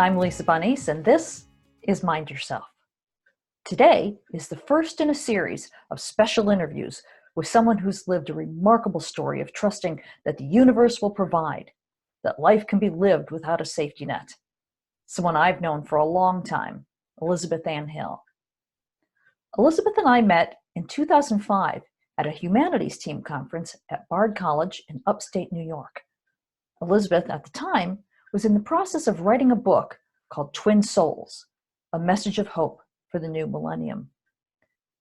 I'm Lisa Bunnies, and this is Mind Yourself. Today is the first in a series of special interviews with someone who's lived a remarkable story of trusting that the universe will provide, that life can be lived without a safety net. Someone I've known for a long time, Elizabeth Ann Hill. Elizabeth and I met in 2005 at a humanities team conference at Bard College in upstate New York. Elizabeth, at the time, was in the process of writing a book called Twin Souls, A Message of Hope for the New Millennium.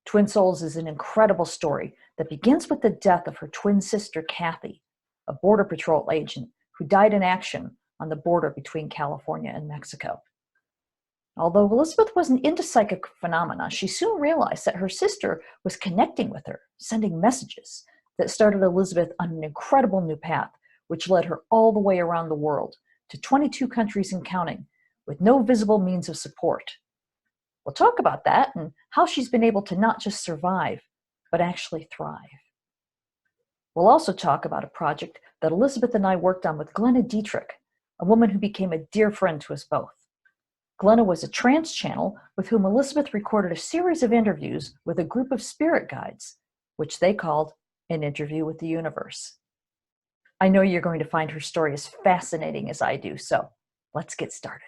Twin Souls is an incredible story that begins with the death of her twin sister, Cathy, a Border Patrol agent who died in action on the border between California and Mexico. Although Elizabeth wasn't into psychic phenomena, she soon realized that her sister was connecting with her, sending messages that started Elizabeth on an incredible new path, which led her all the way around the world to 22 countries and counting, with no visible means of support. We'll talk about that and how she's been able to not just survive, but actually thrive. We'll also talk about a project that Elizabeth and I worked on with Glenna Dietrich, a woman who became a dear friend to us both. Glenna was a trance channel with whom Elizabeth recorded a series of interviews with a group of spirit guides, which they called An Interview with the Universe. I know you're going to find her story as fascinating as I do, so let's get started.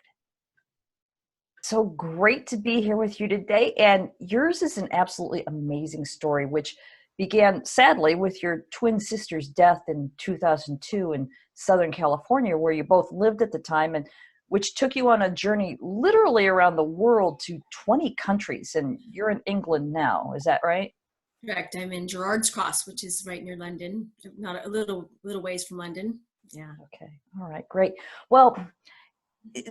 So great to be here with you today, and yours is an absolutely amazing story, which began, sadly, with your twin sister's death in 2002 in Southern California, where you both lived at the time, and which took you on a journey literally around the world to 20 countries, and you're in England now, is that right? Correct. I'm in Gerrard's Cross, which is right near London, not a little ways from London. Yeah. Okay. All right. Great. Well,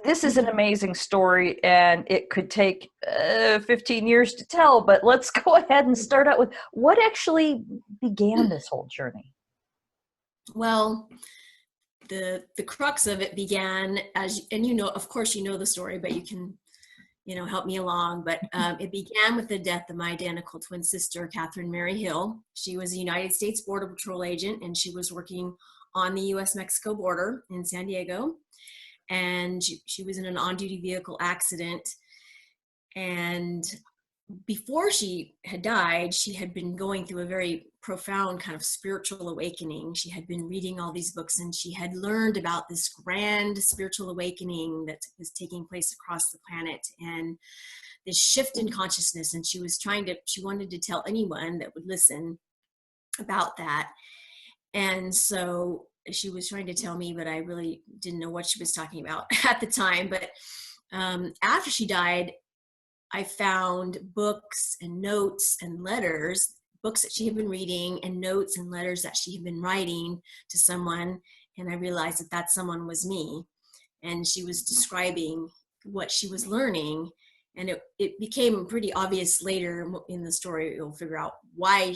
this is an amazing story, and it could take 15 years to tell, but let's go ahead and start out with what actually began this whole journey. Well, the crux of it began and of course, the story, but you can, help me along. But it began with the death of my identical twin sister, Catherine Mary Hill. She was a United States Border Patrol agent, and she was working on the U.S.-Mexico border in San Diego. And she was in an on-duty vehicle accident. And before she had died, she had been going through a very profound kind of spiritual awakening. She had been reading all these books, and she had learned about this grand spiritual awakening that was taking place across the planet, and this shift in consciousness. And she wanted to tell anyone that would listen about that. And so she was trying to tell me, but I really didn't know what she was talking about at the time. But after she died, I found books and notes and letters, books that she had been reading and notes and letters that she had been writing to someone. And I realized that that someone was me. And she was describing what she was learning. And it became pretty obvious later in the story. You'll figure out why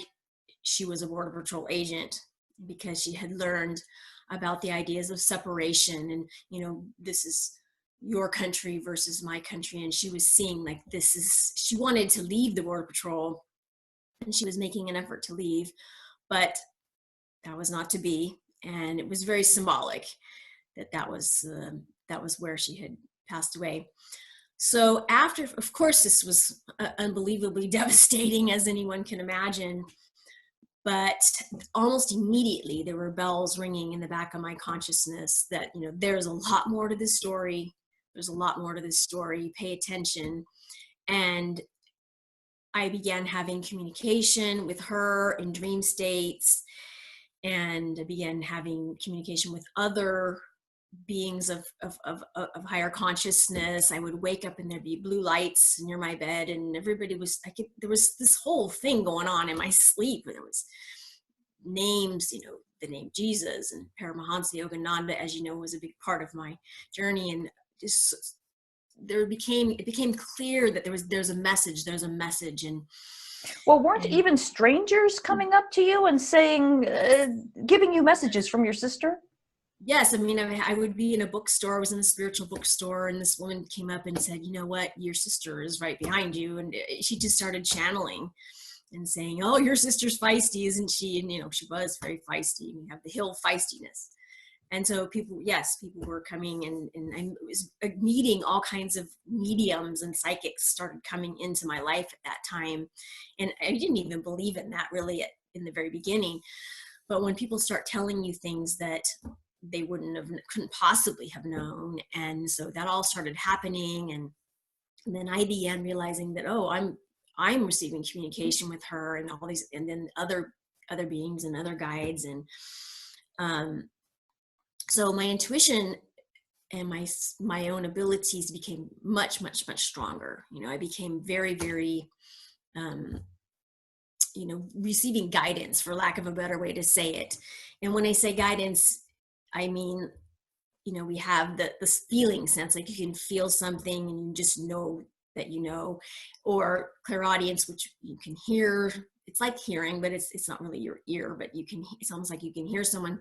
she was a Border Patrol agent, because she had learned about the ideas of separation and, this is your country versus my country. And she was seeing she wanted to leave the Border Patrol, and she was making an effort to leave, but that was not to be. And it was very symbolic that was where she had passed away. So after, of course, this was unbelievably devastating, as anyone can imagine. But almost immediately, there were bells ringing in the back of my consciousness that, there's a lot more to this story. There's a lot more to this story. Pay attention. And I began having communication with her in dream states, and I began having communication with other beings of higher consciousness. I would wake up and there'd be blue lights near my bed, and there was this whole thing going on in my sleep. There was names, the name Jesus and Paramahansa Yogananda, as you know, was a big part of my journey. And just it became clear that there's a message. And well, weren't even strangers coming up to you and saying, giving you messages from your sister? Yes. I mean, I would be in a bookstore. I was in a spiritual bookstore, and this woman came up and said, "You know what? Your sister is right behind you." And she just started channeling and saying, "Oh, your sister's feisty, isn't she?" And, she was very feisty. We have the Hill feistiness. And so people were coming, and I was meeting all kinds of mediums and psychics started coming into my life at that time. And I didn't even believe in that really in the very beginning. But when people start telling you things that they couldn't possibly have known. And so that all started happening. And then I began realizing that, oh, I'm receiving communication with her and all these, and then other beings and other guides. And, so my intuition and my own abilities became much, much, much stronger. You know, I became very, very, receiving guidance, for lack of a better way to say it. And when I say guidance, I mean, we have this feeling sense, like you can feel something and you just know that or clairaudience, which you can hear. It's like hearing, but it's not really your ear, but it's almost like you can hear someone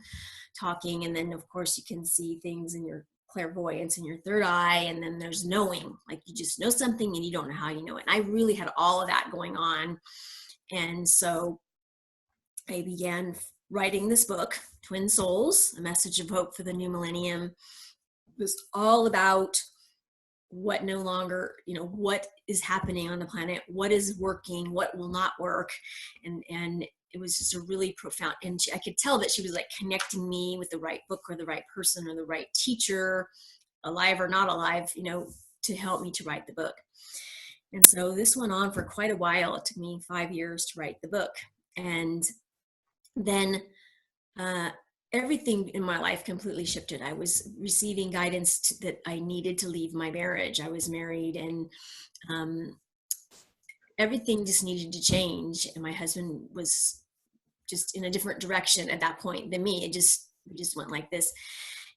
talking. And then of course you can see things in your clairvoyance in your third eye. And then there's knowing, like you just know something and you don't know how you know it. And I really had all of that going on. And so I began writing this book, Twin Souls, A Message of Hope for the New Millennium. It was all about what no longer, what is happening on the planet, what is working, what will not work. And it was just a really profound, and I could tell that she was like connecting me with the right book or the right person or the right teacher, alive or not alive, to help me to write the book. And so this went on for quite a while. It took me 5 years to write the book. And then everything in my life completely shifted. I was receiving guidance that I needed to leave my marriage. I was married, and everything just needed to change. And my husband was just in a different direction at that point than me. We just went like this.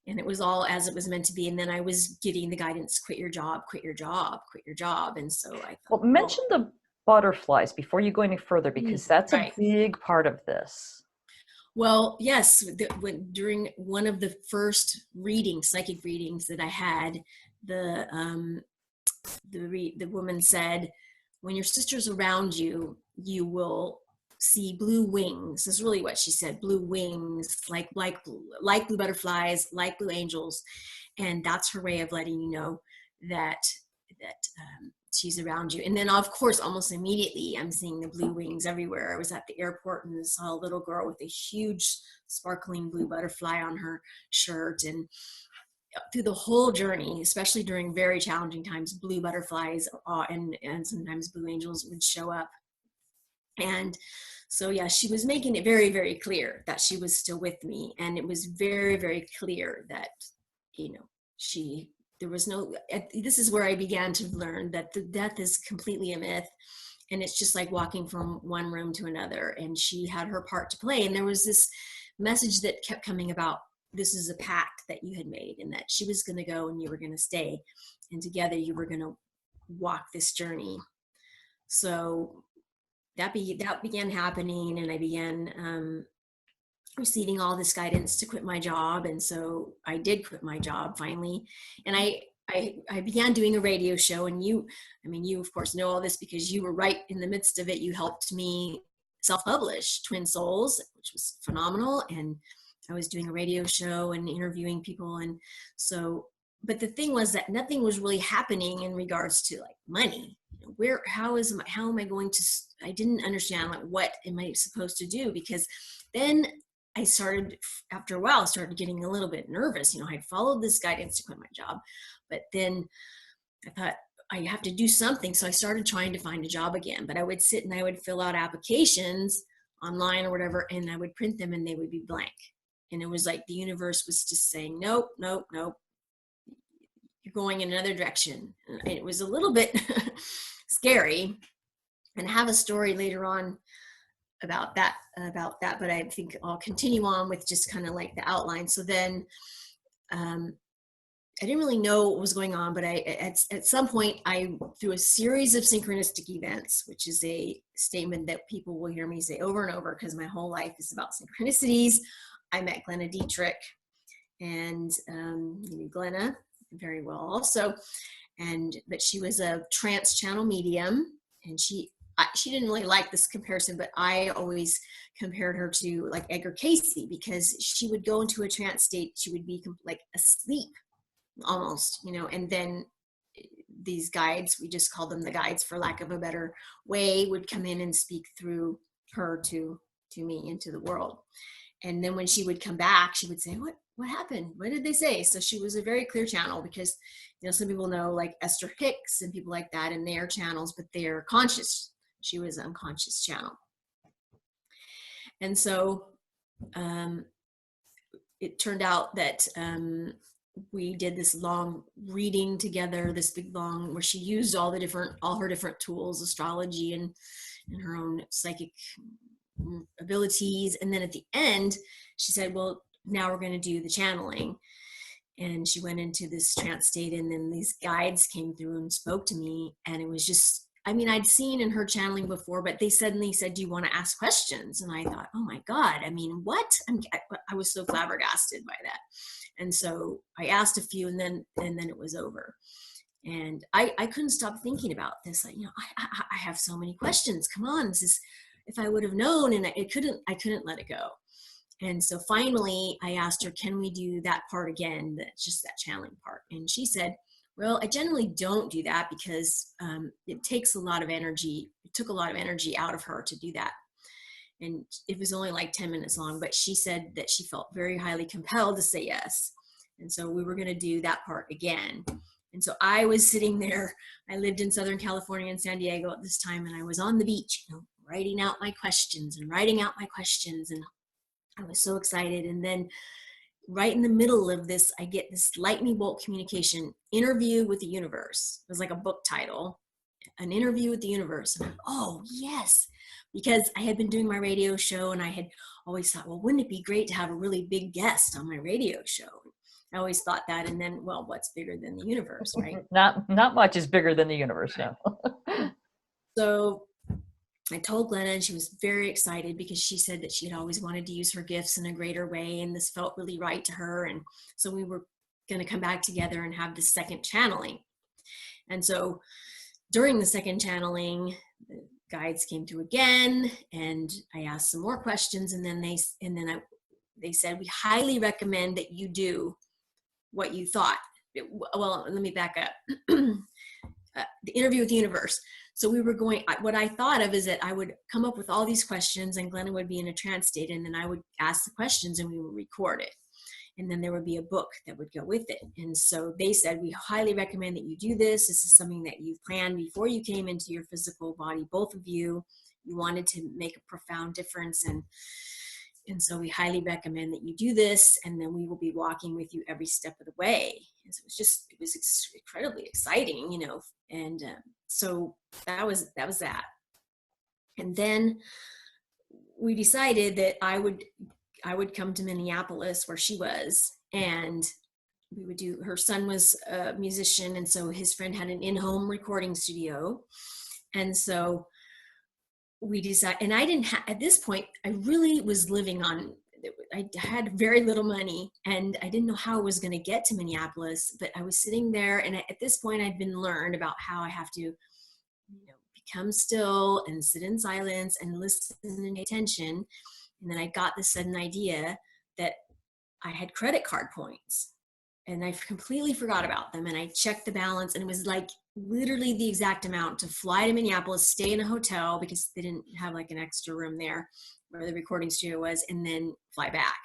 And it was all as it was meant to be. And then I was getting the guidance, quit your job, quit your job, quit your job. And so I thought, well, mention the butterflies before you go any further, because that's right. a big part of this. Well, yes, during one of the first psychic readings that I had, the woman said, when your sister's around you, you will see blue wings. That's really what she said, blue wings, like blue butterflies, like blue angels. And that's her way of letting you know that she's around you. And then of course, almost immediately, I'm seeing the blue wings everywhere. I was at the airport and saw a little girl with a huge sparkling blue butterfly on her shirt. And through the whole journey, especially during very challenging times, blue butterflies and sometimes blue angels would show up. And so, yeah, she was making it very, very clear that she was still with me. And it was very, very clear that, this is where I began to learn that the death is completely a myth. And it's just like walking from one room to another. And she had her part to play. And there was this message that kept coming about, this is a pact that you had made, and that she was going to go and you were going to stay. And together you were going to walk this journey. So that began happening, and I began receiving all this guidance to quit my job. And so I did quit my job finally. And I began doing a radio show, and you of course know all this because you were right in the midst of it. You helped me self-publish Twin Souls, which was phenomenal. And I was doing a radio show and interviewing people. And so, but the thing was that nothing was really happening in regards to like money. How am I going to, I didn't understand, like, what am I supposed to do? Because then I started, after a while, started getting a little bit nervous. I'd followed this guidance to quit my job, but then I thought I have to do something. So I started trying to find a job again, but I would sit and I would fill out applications online or whatever, and I would print them and they would be blank. And it was like the universe was just saying, nope, nope, nope. You're going in another direction. And it was a little bit scary, and I have a story later on about that, but I think I'll continue on with just kind of like the outline. So then I didn't really know what was going on, but at some point, through a series of synchronistic events, which is a statement that people will hear me say over and over because my whole life is about synchronicities. I met Glenna Dietrich, and you knew Glenna very well also. But she was a trance channel medium, and she didn't really like this comparison, but I always compared her to like Edgar Casey, because she would go into a trance state. She would be like asleep almost, and then these guides, we just called them the guides for lack of a better way, would come in and speak through her to me into the world. And then when she would come back, she would say, what happened? What did they say? So she was a very clear channel, because, some people know like Esther Hicks and people like that, and they are channels, but they are conscious. She was an unconscious channel. And so it turned out that we did this long reading together, this big long, where she used all her different tools, astrology and her own psychic abilities. And then at the end, she said, well, now we're going to do the channeling. And she went into this trance state, and then these guides came through and spoke to me. And it was just, I'd seen in her channeling before, but they suddenly said, do you want to ask questions? And I thought, oh my God, what? I was so flabbergasted by that. And so I asked a few, and then it was over. And I couldn't stop thinking about this. I have so many questions. Come on, this is, if I would have known, and I couldn't let it go. And so finally I asked her, can we do that part again? That's just that channeling part. And she said, well, I generally don't do that, because it takes a lot of energy. It took a lot of energy out of her to do that. And it was only like 10 minutes long, but she said that she felt very highly compelled to say yes. And so we were going to do that part again. And so I was sitting there. I lived in Southern California in San Diego at this time, and I was on the beach, writing out my questions. And I was so excited. And then right in the middle of this, I get this lightning bolt communication, interview with the universe. It was like a book title, an interview with the universe. And oh, yes. Because I had been doing my radio show, and I had always thought, well, wouldn't it be great to have a really big guest on my radio show? I always thought that. And then, well, what's bigger than the universe, right? Not much is bigger than the universe, no. So I told Glenna, and she was very excited, because she said that she had always wanted to use her gifts in a greater way, and this felt really right to her. And so we were going to come back together and have the second channeling. And so during the second channeling, the guides came through again, and I asked some more questions, and then they said, we highly recommend that you do what you thought. Well, let me back up. The interview with the universe. So we were going, what I thought of is that I would come up with all these questions, and Glenna would be in a trance state, and then I would ask the questions, and we would record it. And then there would be a book that would go with it. And so they said, we highly recommend that you do this. This is something that you planned before you came into your physical body, both of you. You wanted to make a profound difference. And so we highly recommend that you do this, and then we will be walking with you every step of the way. And so it was incredibly exciting, and so that was that. And then we decided that I would come to Minneapolis, where she was, and we would do, her son was a musician, and so his friend had an in-home recording studio. And so we decided, and I didn't have, at this point, I really was living on, I had very little money, and I didn't know how I was going to get to Minneapolis, but I was sitting there, and at this point I'd been learned about how I have to, become still and sit in silence and listen and pay attention. And then I got this sudden idea that I had credit card points, and I completely forgot about them. And I checked the balance, and it was like literally the exact amount to fly to Minneapolis, stay in a hotel, because they didn't have like an extra room there where the recording studio was, and then fly back.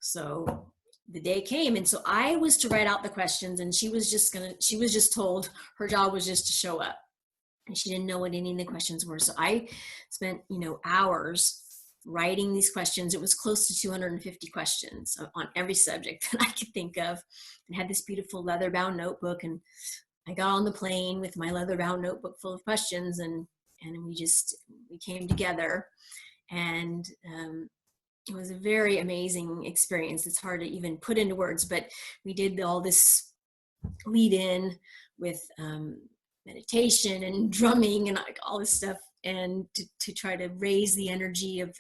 So the day came, and so I was to write out the questions, and she was just told her job was just to show up, and she didn't know what any of the questions were. So I spent, hours writing these questions. It was close to 250 questions on every subject that I could think of, and had this beautiful leather-bound notebook. And I got on the plane with my leather-bound notebook full of questions, and we came together, and it was a very amazing experience. It's hard to even put into words, but we did all this lead in with meditation and drumming and all this stuff, and to try to raise the energy of,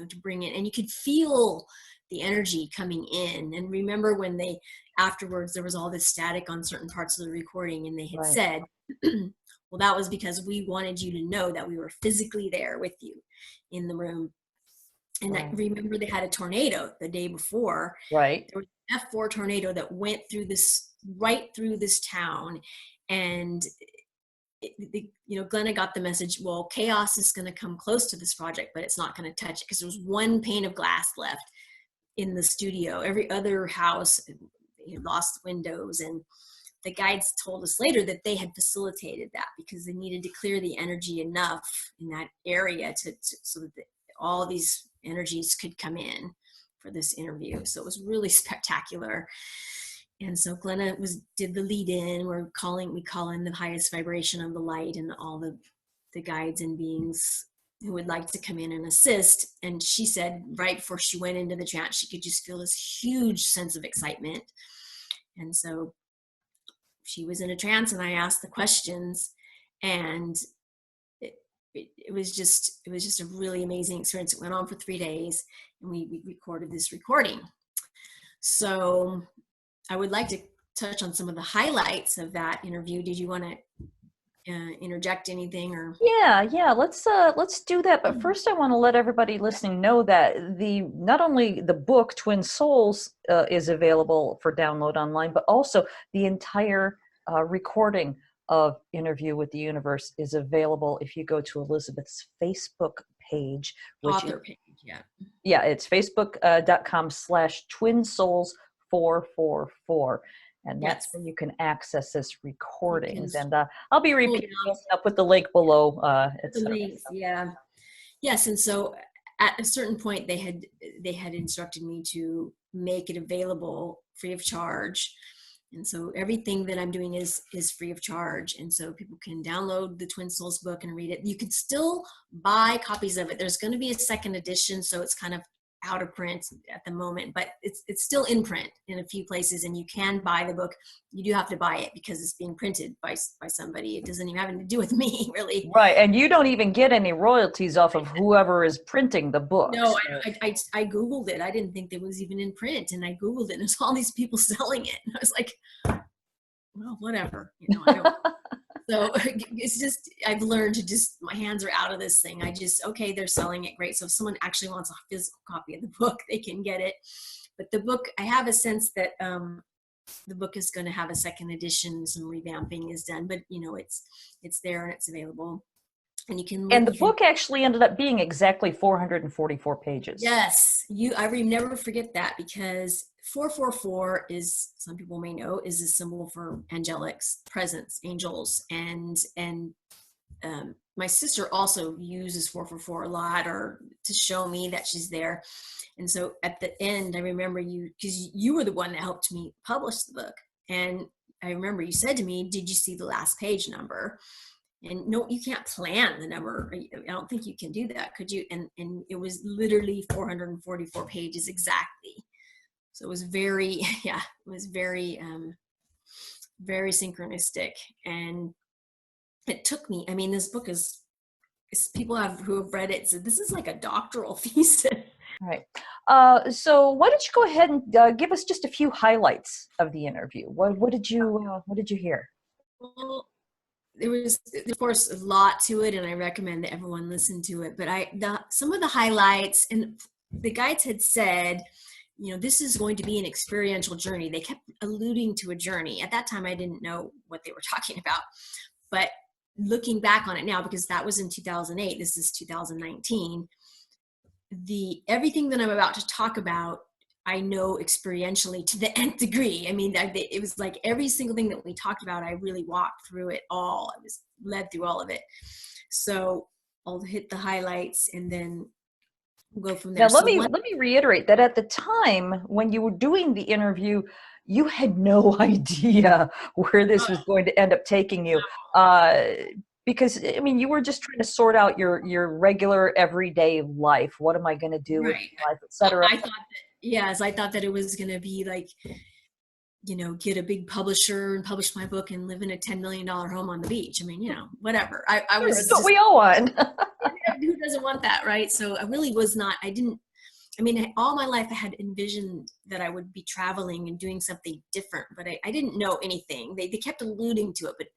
to bring it. And you could feel the energy coming in. And remember when afterwards, there was all this static on certain parts of the recording, and they had said, Well, that was because we wanted you to know that we were physically there with you in the room. And Right. I remember they had a tornado the day before. Right. There was an F4 tornado that went through right through this town. And Glenna got the message, well, chaos is going to come close to this project, but it's not going to touch it, because there was one pane of glass left in the studio. Every other house lost windows, and the guides told us later that they had facilitated that because they needed to clear the energy enough in that area so that all these energies could come in for this interview. So it was really spectacular. And so Glenna did the lead in. We call in the highest vibration of the light and all the guides and beings who would like to come in and assist. And she said right before she went into the trance, she could just feel this huge sense of excitement. And so she was in a trance, and I asked the questions, and it was just a really amazing experience. It went on for 3 days, and we recorded this recording. So I would like to touch on some of the highlights of that interview. Did you want to interject anything? Or Yeah, let's do that. But first, I want to let everybody listening know that not only the book Twin Souls is available for download online, but also the entire recording of Interview with the Universe is available if you go to Elizabeth's Facebook page, which author page. Yeah, it's facebook.com/twinsouls444. And that's where you can access this recordings. And I'll be repeating this. I'll put the link below. The links, yeah. Yes, and so at a certain point, they had instructed me to make it available free of charge. And so everything that I'm doing is free of charge. And so people can download the Twin Souls book and read it. You can still buy copies of it. There's going to be a second edition, so it's kind of out of print at the moment, but it's still in print in a few places, and you can buy the book. You do have to buy it because it's being printed by somebody. It doesn't even have anything to do with me, really. Right, and you don't even get any royalties off of whoever is printing the book. No, so. I Googled it. I didn't think it was even in print, and I Googled it, and there's all these people selling it. And I was like, well, whatever. I don't. So it's just, I've learned to my hands are out of this thing. Okay, they're selling it, great. So if someone actually wants a physical copy of the book, they can get it. But the book, I have a sense that the book is going to have a second edition, some revamping is done, but it's there and it's available. And you can. And the book actually ended up being exactly 444 pages. Yes, I will never forget that, because 444 is, some people may know, is a symbol for angelics, presence, angels, and my sister also uses 444 a lot, or to show me that she's there. And so at the end, I remember because you were the one that helped me publish the book, and I remember you said to me, "Did you see the last page number?" And no, you can't plan the number. I don't think you can do that, could you? And it was literally 444 pages exactly. So it was very, very synchronistic. And it took me, this book is people who have read it, so this is like a doctoral thesis. Right. So why don't you go ahead and give us just a few highlights of the interview? What did you hear? Well, there was, of course, a lot to it, and I recommend that everyone listen to it. But some of the highlights, and the guides had said, this is going to be an experiential journey. They kept alluding to a journey. At that time, I didn't know what they were talking about. But looking back on it now, because that was in 2008, this is 2019, everything that I'm about to talk about, I know experientially to the nth degree. It was like every single thing that we talked about, I really walked through it all. I was led through all of it. So I'll hit the highlights and then we'll go from there. Now, let me reiterate that at the time when you were doing the interview, you had no idea where this was going to end up taking you. Because, you were just trying to sort out your regular everyday life. What am I going to do with my life, et cetera? I thought that it was going to be like, get a big publisher and publish my book and live in a $10 million home on the beach. Whatever. I was. That's what we all want. Who doesn't want that, right? So I really was not. All my life I had envisioned that I would be traveling and doing something different, but I didn't know anything. They kept alluding to it, but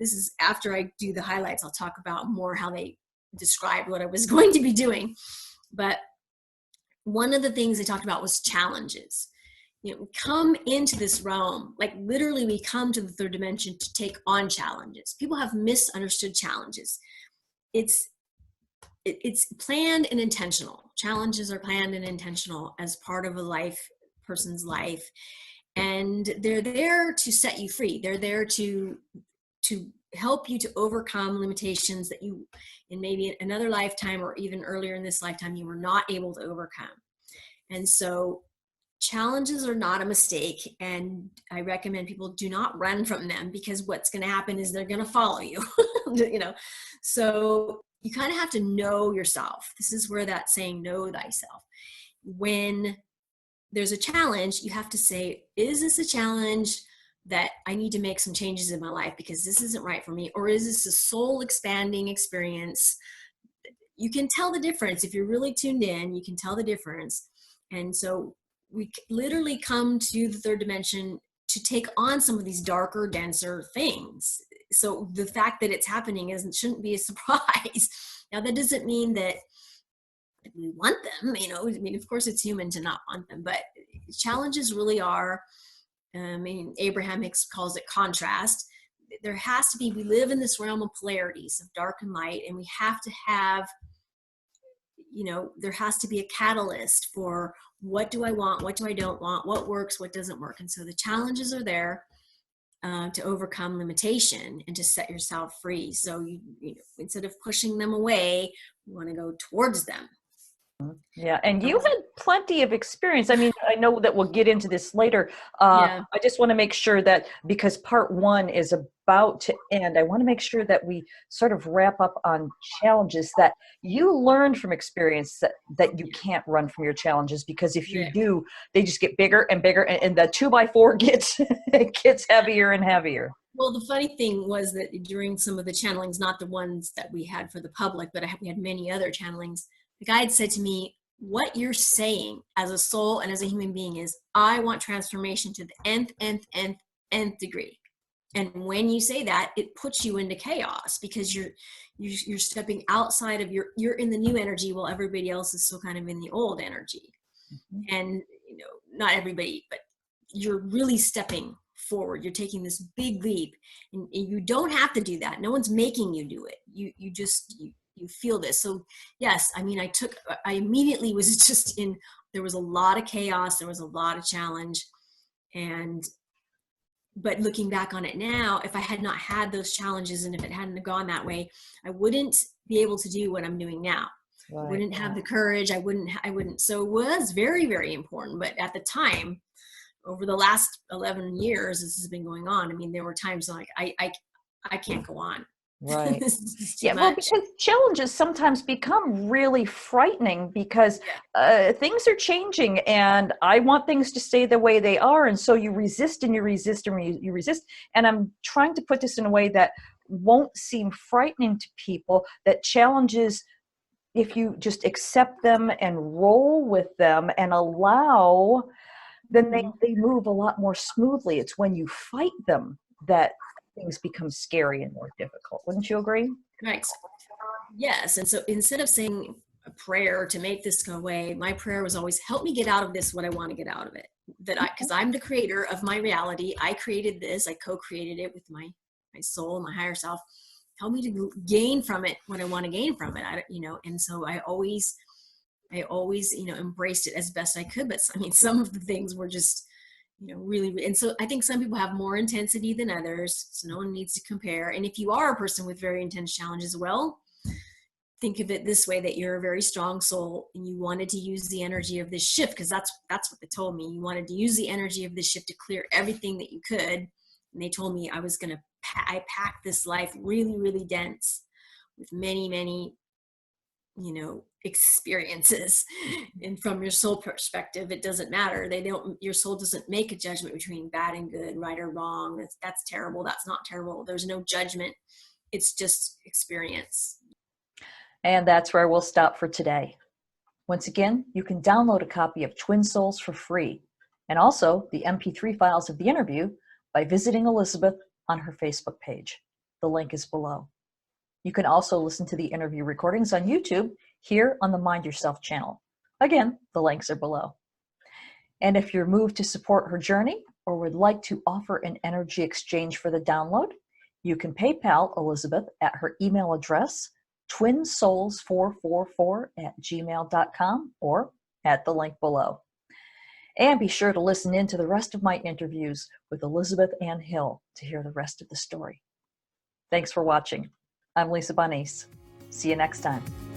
this is after I do the highlights, I'll talk about more how they described what I was going to be doing. But one of the things they talked about was challenges. You know, we come into this realm, like literally we come to the third dimension to take on challenges. People have misunderstood challenges. It's planned and intentional. Challenges are planned and intentional as part of a person's life. And they're there to set you free. They're there to help you to overcome limitations that you, in maybe another lifetime or even earlier in this lifetime, you were not able to overcome. And so challenges are not a mistake. And I recommend people do not run from them, because what's going to happen is they're going to follow you, you know? So you kind of have to know yourself. This is where that saying, know thyself. When there's a challenge, you have to say, is this a challenge that I need to make some changes in my life because this isn't right for me? Or is this a soul expanding experience? You can tell the difference. If you're really tuned in, you can tell the difference. And so we literally come to the third dimension to take on some of these darker, denser things. So the fact that it's happening shouldn't be a surprise. Now, that doesn't mean that we want them, you know, I mean, of course it's human to not want them, but challenges really are, I mean, Abraham Hicks calls it contrast. There has to be, we live in this realm of polarities of dark and light, and we have to have, you know, there has to be a catalyst for what do I want, what do I don't want, what works, what doesn't work. And so the challenges are there to overcome limitation and to set yourself free. So you know, instead of pushing them away, you want to go towards them. Yeah, and you had plenty of experience. I mean, I know that we'll get into this later. Yeah. I just want to make sure that, because part one is about to end, I want to make sure that we sort of wrap up on challenges that you learned from experience, that you can't run from your challenges, because if you do, they just get bigger and bigger, and the 2x4 gets heavier and heavier. Well, the funny thing was that during some of the channelings, not the ones that we had for the public, but we had many other channelings, the guide said to me, what you're saying as a soul and as a human being is, I want transformation to the nth degree. And when you say that, it puts you into chaos, because you're stepping outside of you're in the new energy while everybody else is still kind of in the old energy. Mm-hmm. And, you know, not everybody, but you're really stepping forward. You're taking this big leap, and you don't have to do that. No one's making you do it. You feel this. So yes, I mean, I immediately was just there was a lot of chaos. There was a lot of challenge. But looking back on it now, if I had not had those challenges, and if it hadn't gone that way, I wouldn't be able to do what I'm doing now. Right. I wouldn't have the courage. I wouldn't. So it was very, very important. But at the time, over the last 11 years, this has been going on. I mean, there were times like, I can't go on. Right. Yeah. Well, because challenges sometimes become really frightening, because things are changing, and I want things to stay the way they are. And so you resist and you resist and you resist. And I'm trying to put this in a way that won't seem frightening to people, that challenges, if you just accept them and roll with them and allow, then they move a lot more smoothly. It's when you fight them that things become scary and more difficult. Wouldn't you agree? Right. Yes. And so instead of saying a prayer to make this go away, my prayer was always, help me get out of this what I want to get out of it. Because I'm the creator of my reality. I created this. I co-created it with my soul, my higher self. Help me to gain from it what I want to gain from it. And so I always, embraced it as best I could. But I mean, some of the things were just, really, and so I think some people have more intensity than others, so no one needs to compare. And if you are a person with very intense challenges, well, think of it this way, that you're a very strong soul, and you wanted to use the energy of this shift, because that's what they told me. You wanted to use the energy of this shift to clear everything that you could. And they told me I packed this life really, really dense with many, many, experiences. And from your soul perspective, it doesn't matter. Your soul doesn't make a judgment between bad and good, right or wrong. That's terrible. That's not terrible. There's no judgment. It's just experience. And that's where we'll stop for today. Once again, you can download a copy of Twin Souls for free, and also the MP3 files of the interview by visiting Elizabeth on her Facebook page. The link is below. You can also listen to the interview recordings on YouTube here on the Mind Yourself channel. Again, the links are below. And if you're moved to support her journey or would like to offer an energy exchange for the download, you can PayPal Elizabeth at her email address, twinsouls444@gmail.com, or at the link below. And be sure to listen in to the rest of my interviews with Elizabeth Ann Hill to hear the rest of the story. Thanks for watching. I'm Lisa Bunnies. See you next time.